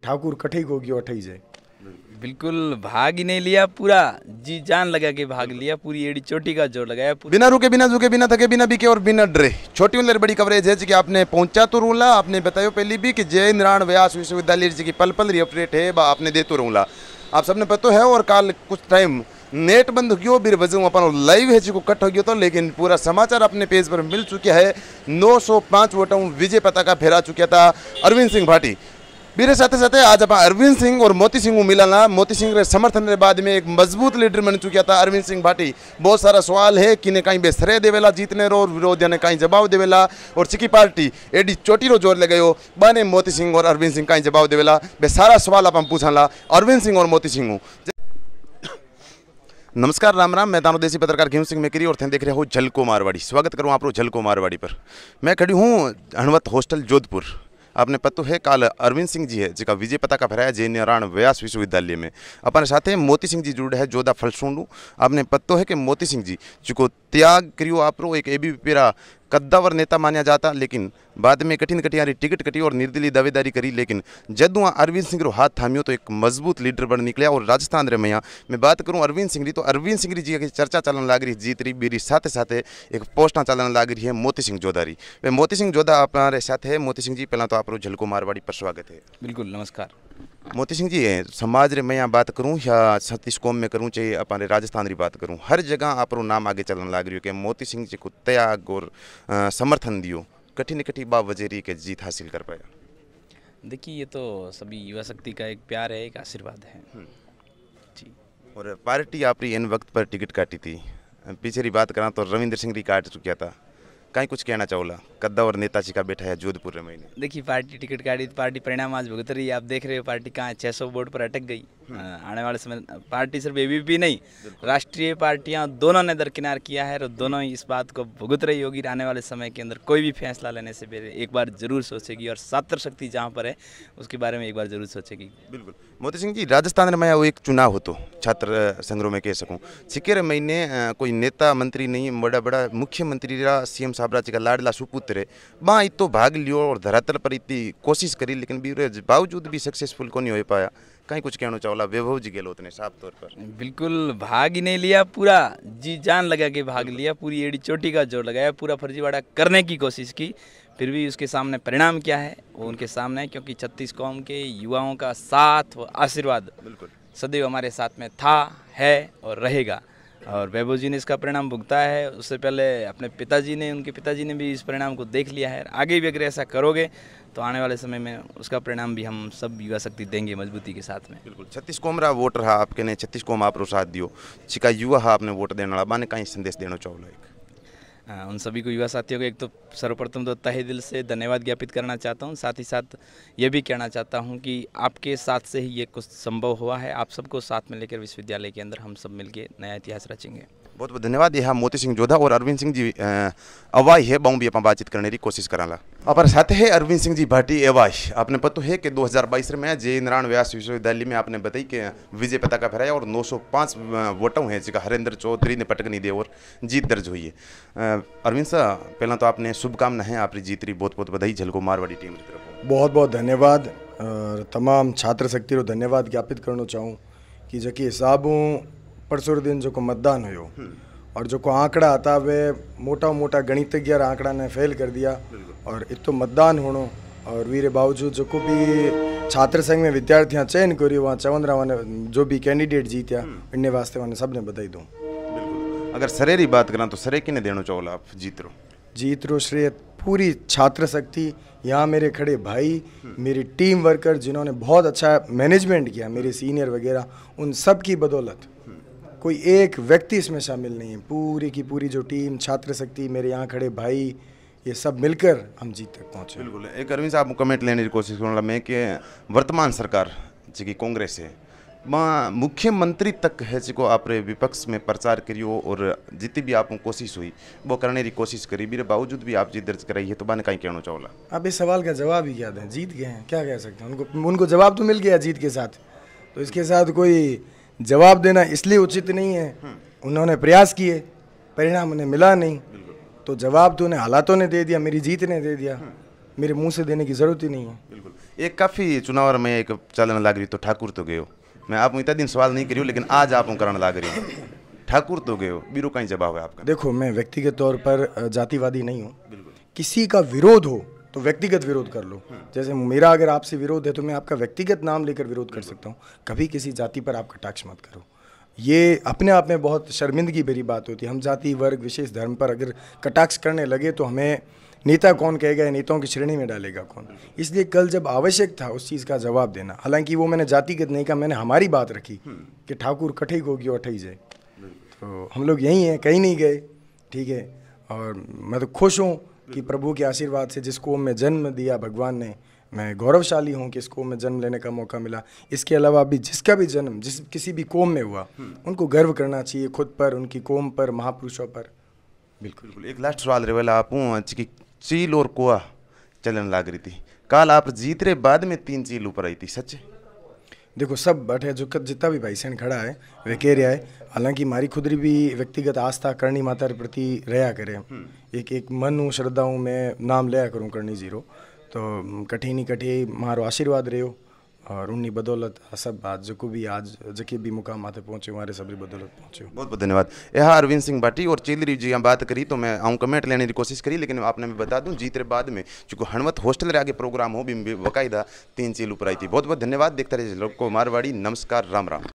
ठाकुर कठई को गयो अठई जाए। बिल्कुल भाग ही नहीं लिया, पूरा जी जान लगा के भाग लिया, पूरी एड़ी चोटी का जोर लगाया, बिना रुके बिना झुके बिना थके बिना बिके और बिना डरे। छोटी उम्र बड़ी कवरेज है जी कि आपने पहुंचा तो रूला, आपने बतायो पहले भी कि जय नारायण व्यास विश्वविद्यालय जी की पल पल री अपडेट है बा आपने दे तो रूला। आप सबने पता है और काल कुछ टाइम नेट बंद हो गयो, बिर वजह अपन लाइव है जी को कट हो गयो तो, लेकिन पूरा समाचार अपने पेज पर मिल चुका है। 905 वोटों विजय पताका फहरा चुका था अरविंद सिंह भाटी। मेरे साथे साथे आज आप अरविंद सिंह और मोती सिंह मिला। मोती सिंह के समर्थन के बाद में एक मजबूत लीडर बन चुका था अरविंद सिंह भाटी। बहुत सारा सवाल है कि ने कहीं बेसरे देवेला जीतने रो, विरोधियों ने कहीं जवाब देवेला, और चिकी पार्टी एडी चोटी रो जोर लगायो बाने मोती सिंह और अरविंद सिंह कहीं जवाब देवेला। बे सारा सवाल आप पूछाला अरविंद सिंह और मोती सिंह। नमस्कार, राम राम। मैं दानो देसी पत्रकार घेम सिंह मेकरी और थे देख रहे हो झलको मारवाड़ी। स्वागत करूँ आप झलको मारवाड़ी पर। मैं खड़ी हूँ हणवत हॉस्टल जोधपुर। आपने पता है काल अरविंद सिंह जी है जिसका विजय पताका फहराया जय नारायण व्यास विश्वविद्यालय में। अपने साथ मोती सिंह जी जुड़े है जोधा फलसूंडू। आपने पता है कि मोती सिंह जी जिको त्याग करियो आप एक एबीवीपी पेरा कद्दावर नेता माना जाता, लेकिन बाद में कठिन कटियारी टिकट कटी और निर्दलीय दावेदारी करी, लेकिन जदू अरविंद सिंह रो हाथ थामियो तो एक मजबूत लीडर बन निकलिया। और राजस्थान रे मैया मैं बात करूं अरविंद सिंह री तो अरविंद सिंह जी की चर्चा चलन लाग रही जीत रही बीरी, साथ साथ एक पोस्टा चलन लाग रही है मोती सिंह जोधारी। वे मोती सिंह जोधा अपने साथ है। मोती सिंह जी पहला तो आप झलको मारवाड़ी पर स्वागत है। बिल्कुल नमस्कार। मोती सिंह जी समाज रे मैं बात करूं या छत्तीस कौम में करूं चाहे अपने राजस्थान की बात करूं, हर जगह आप नाम आगे चलन लाग रही हो कि मोती सिंह जी को त्याग और समर्थन दियो, कठिन कठी बा वजेरी के जीत हासिल कर पाया। देखिए ये तो सभी युवा शक्ति का एक प्यार है, एक आशीर्वाद है जी। और पार्टी आपकी इन वक्त पर टिकट काटी थी, पीछे की बात करा तो रविंद्र सिंह री काट चुका था, कहीं कुछ कहना चाहोला कद्दावर नेताजी का बैठा है जोधपुर में महीने। देखिए पार्टी टिकट काटी, पार्टी परिणाम आज भुगत रही है। आप देख रहे हो पार्टी कहाँ 600 वोट पर अटक गई। आने वाले समय पार्टी सिर्फ एबीवीपी नहीं, राष्ट्रीय पार्टियां दोनों ने दरकिनार किया है और दोनों ही इस बात को भुगत रही होगी। आने वाले समय के अंदर कोई भी फैसला लेने से पहले एक बार जरूर सोचेगी, और छात्र शक्ति जहाँ पर है उसके बारे में एक बार जरूर सोचेगी। बिल्कुल मोती सिंह जी, राजस्थान में वो एक चुनाव हो तो छात्र संग्रह में कह सकूँ सिक्के महीने कोई नेता मंत्री नहीं, बड़ा बड़ा मुख्यमंत्री सीएम साहब जी का लाडला सुपुत्र है वहाँ इतो भाग लियो और धरातल पर इतनी कोशिश करी, लेकिन बावजूद भी सक्सेसफुल को नहीं हो पाया। कहीं कुछ कहना चाहोला वैभव जी गहलोत ने साफ तौर पर? बिल्कुल भाग ही नहीं लिया, पूरा जी जान लगा के भाग लिया, पूरी एड़ी चोटी का जोर लगाया, पूरा फर्जीवाड़ा करने की कोशिश की, फिर भी उसके सामने परिणाम क्या है वो उनके सामने है। क्योंकि छत्तीस कौम के युवाओं का साथ व आशीर्वाद बिल्कुल सदैव हमारे साथ में था, है और रहेगा। और वैभव जी ने इसका परिणाम भुगता है। उससे पहले अपने पिताजी ने, उनके पिताजी ने भी इस परिणाम को देख लिया है। आगे भी अगर ऐसा करोगे तो आने वाले समय में उसका परिणाम भी हम सब युवा शक्ति देंगे मजबूती के साथ में। बिल्कुल 36 कौम रा वोट रहा आपके ने, 36 कौम आप साथ दियो चिका युवा हा आपने वोट देने वाला बाने कहीं संदेश देना चाहोला? उन सभी को युवा साथियों को एक तो सर्वप्रथम तो तहे दिल से धन्यवाद ज्ञापित करना चाहता हूं। साथ ही साथ ये भी कहना चाहता हूं कि आपके साथ से ही ये कुछ संभव हुआ है। आप सबको साथ में लेकर विश्वविद्यालय के अंदर हम सब मिलकर नया इतिहास रचेंगे। बहुत बहुत धन्यवाद। यह मोती सिंह जोधा और अरविंद सिंह जी अवाई है बाऊ भी आप बातचीत करने की कोशिश कराला। अपन साथ है अरविंद सिंह जी भाटी अवाई। आपने पता है कि 2022 में जय नारायण व्यास विश्वविद्यालय में आपने बताई कि विजय पताका फहराया और 905 वोटों हैं जिसका हरेंद्र चौधरी ने पटक नहीं दिया और जीत दर्ज हुई है। अरविंद साहब पहला तो आपने शुभकामना है आपकी जीत रही, बहुत बहुत बधाई झलको मारवाड़ी टीम की तरफ। बहुत बहुत धन्यवाद। तमाम छात्र शक्ति रो धन्यवाद ज्ञापित करना चाहूँ कि जो कि हिसाबों परसों दिन जो को मतदान हो और जो को आंकड़ा आता वे मोटा गणितज्ञ आंकड़ा ने फेल कर दिया और इतो मतदान होनो और वीरे बावजूद जो को भी छात्र संघ में विद्यार्थियां चयन करियो वहाँ 54 ने जो भी कैंडिडेट जीत्या इन्ने वास्ते मैंने सबने बधाई दूँ। बिल्कुल अगर सरे की बात करा तो सरे किने देना चाहोला आप जीत रो श्रेय पूरी छात्र शक्ति, यहाँ मेरे खड़े भाई, मेरी टीम वर्कर जिन्होंने बहुत अच्छा मैनेजमेंट किया, मेरे सीनियर वगैरह, उन सब की बदौलत कोई एक व्यक्ति इसमें शामिल नहीं है। पूरी की पूरी जो टीम छात्र शक्ति, मेरे यहाँ खड़े भाई, ये सब मिलकर हम जीत तक पहुँचे। बिल्कुल एक अरविंद साहब कमेंट लेने की कोशिश करूँगा मैं कि वर्तमान सरकार जी कांग्रेस है माँ मुख्यमंत्री तक है जिको आप विपक्ष में प्रचार करियो और जितनी भी आप कोशिश हुई वो करने की कोशिश करी, मेरे बावजूद भी आप जीत दर्ज कराई है तो मैंने कहीं कहना चाहोला? अब इस सवाल का जवाब ही क्या दें, जीत गए हैं, क्या कह सकते हैं। उनको जवाब तो मिल गया जीत के साथ, तो इसके साथ कोई जवाब देना इसलिए उचित नहीं है। उन्होंने प्रयास किए, परिणाम उन्हें मिला नहीं, तो जवाब तो उन्हें हालातों ने दे दिया, मेरी जीत ने दे दिया। मेरे मुंह से देने की ज़रूरत ही नहीं है। बिल्कुल। एक काफ़ी चुनाव में एक चलन लाग रही तो ठाकुर तो गए हो, मैं आप इतना दिन सवाल नहीं करी हूँ, लेकिन आज आप कराने लाग रही हूँ ठाकुर तो गए हो, बीरो कहीं जवाब है आपका? देखो, मैं व्यक्तिगत तौर पर जातिवादी नहीं हूँ। किसी का विरोध हो तो व्यक्तिगत विरोध कर लो। जैसे मेरा अगर आपसे विरोध है तो मैं आपका व्यक्तिगत नाम लेकर विरोध कर सकता हूँ, कभी किसी जाति पर आप कटाक्ष मत करो। ये अपने आप में बहुत शर्मिंदगी भरी बात होती है। हम जाति, वर्ग, विशेष धर्म पर अगर कटाक्ष करने लगे तो हमें नेता कौन कहेगा, या नेताओं की श्रेणी में डालेगा कौन। इसलिए कल जब आवश्यक था उस चीज़ का जवाब देना, हालांकि वो मैंने जातिगत नहीं कहा, मैंने हमारी बात रखी कि ठाकुर कठई होगी और अठई जाए, तो हम लोग यहीं हैं, कहीं नहीं गए, ठीक है। और मैं तो खुश हूँ कि प्रभु के आशीर्वाद से जिस कौम में जन्म दिया भगवान ने, मैं गौरवशाली हूँ कि इस कौम में जन्म लेने का मौका मिला। इसके अलावा भी जिसका भी जन्म किसी भी कौम में हुआ, उनको गर्व करना चाहिए खुद पर, उनकी कौम पर, महापुरुषों पर। बिल्कुल। एक लास्ट सवाल रहे वाला आप कि चील और कुआ चलन लाग रही थी, कल आप जीत रहे बाद में 3 चील ऊपर आई थी, सच? देखो, सब बैठे जो जितना भी भाई सैन खड़ा है वे कह रहा है, हालांकि हमारी खुदरी भी व्यक्तिगत आस्था करणी माता के प्रति रहा करे। एक मन हूँ, श्रद्धा हूँ, मैं नाम लिया करूँ करणी जीरो, तो कठिनी कठी मारो आशीर्वाद रहो, और उन्हीं बदौलत सब आज जो भी आज जके भी मुकाम आते पहुँचे हमारे सभी बदौलत पहुँचे। बहुत बहुत धन्यवाद। यह अरविंद सिंह भाटी और चीलरी जी बात करी तो मैं आऊँ कमेंट लेने की कोशिश करी, लेकिन आपने मैं बता दूं जीत रहे बाद में चूँकि हणवत हॉस्टल रे आगे प्रोग्राम हो भी बाकायदा 3 चील ऊपर आई थी। बहुत बहुत धन्यवाद। देखते रहिए लोग को मारवाड़ी। नमस्कार, राम राम।